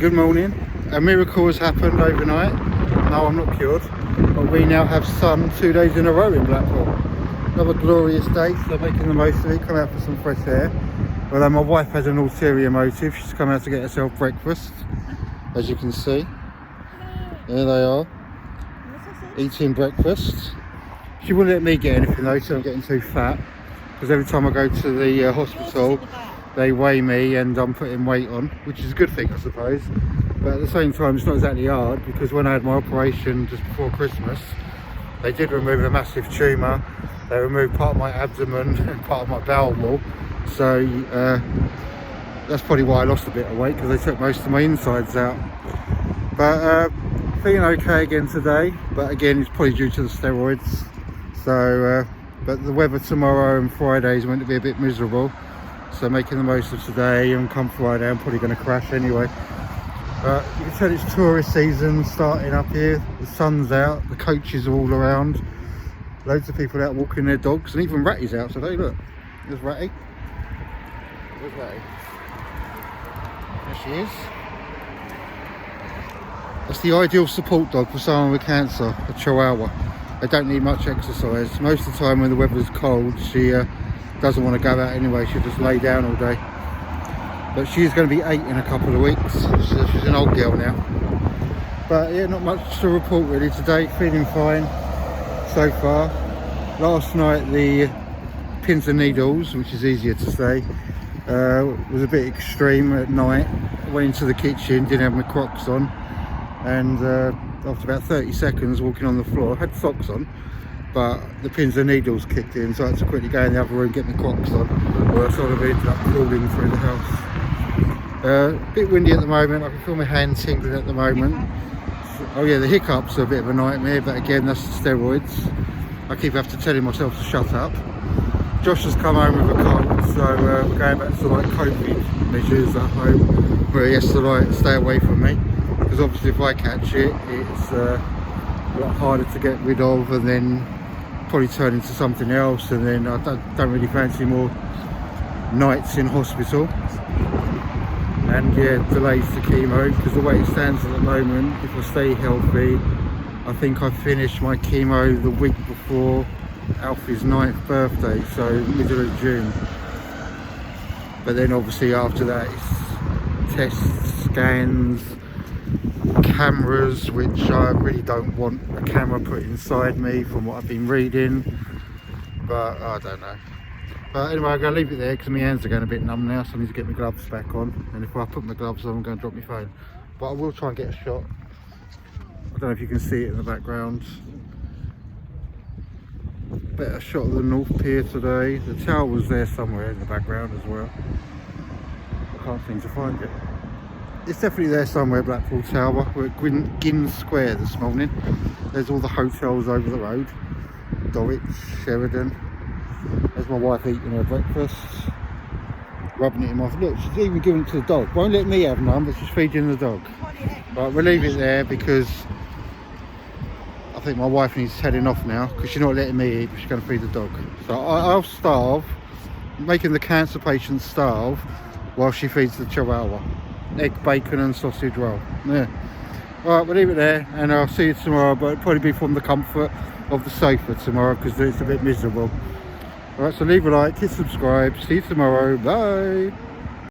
Good morning. A miracle has happened overnight. No, I'm not cured, but we now have sun 2 days in a row in Blackpool. Another glorious day, so making the most of it, come out for some fresh air. Although my wife has an ulterior motive, she's come out to get herself breakfast, as you can see. There they are, eating breakfast. She wouldn't let me get anything though, so I'm getting too fat, because every time I go to the hospital, they weigh me and I'm putting weight on, which is a good thing I suppose, but at the same time it's not exactly hard, because when I had my operation just before Christmas, they did remove a massive tumour. They removed part of my abdomen and part of my bowel wall, so that's probably why I lost a bit of weight, because they took most of my insides out. But feeling okay again today, but again it's probably due to the steroids. So but the weather tomorrow and Friday is meant to be a bit miserable, so making the most of today, and come Friday I'm probably going to crash anyway. But you can tell it's tourist season starting up here. The sun's out, the coaches are all around, loads of people out walking their dogs, and even Ratty's out today. Look, there's Ratty. Where's Ratty? There she is. That's the ideal support dog for someone with cancer, a Chihuahua. They don't need much exercise. Most of the time when the weather's cold, she doesn't want to go out anyway, she'll just lay down all day. But she's going to be 8 in a couple of weeks, so she's an old girl now. But yeah, not much to report really today, feeling fine so far. Last night the pins and needles, which is easier to say, was a bit extreme at night. I went into the kitchen, didn't have my Crocs on, and after about 30 seconds walking on the floor, I had socks on, but the pins and needles kicked in, so I had to quickly go in the other room and get my Crocs on, or I sort of ended up crawling through the house. A bit windy at the moment, I can feel my hand tingling at the moment. Oh yeah, the hiccups are a bit of a nightmare, but again that's the steroids. I keep having to telling myself to shut up. Josh has come home with a cold, so we're going back to like COVID measures at home, where he has to like stay away from me, because obviously if I catch it, it's a lot harder to get rid of, and then probably turn into something else, and then I don't really fancy more nights in hospital. And yeah, delays to chemo, because the way it stands at the moment, if I stay healthy, I think I finished my chemo the week before Alfie's 9th birthday, so middle of June. But then obviously after that it's tests, scans, cameras, which I really don't want a camera put inside me from what I've been reading, but I don't know. But anyway, I'm going to leave it there because my hands are going a bit numb now, so I need to get my gloves back on, and if I put my gloves on I'm going to drop my phone. But I will try and get a shot. I don't know if you can see it in the background. Better shot of the North Pier today. The tower was there somewhere in the background as well. I can't seem to find it. It's definitely there somewhere, Blackpool Tower. We're at Ginn Square this morning. There's all the hotels over the road. Dulwich, Sheridan. There's my wife eating her breakfast, rubbing it in my... Look, she's even giving it to the dog. Won't let me have none, but she's feeding the dog. But we'll leave it there, because I think my wife needs heading off now, because she's not letting me eat, but she's going to feed the dog. So I'll starve, making the cancer patient starve, while she feeds the Chihuahua. Egg, bacon and sausage roll. Yeah. Alright, we'll leave it there, and I'll see you tomorrow, but it'll probably be from the comfort of the sofa tomorrow, because it's a bit miserable. Alright, so leave a like, hit subscribe, see you tomorrow, bye!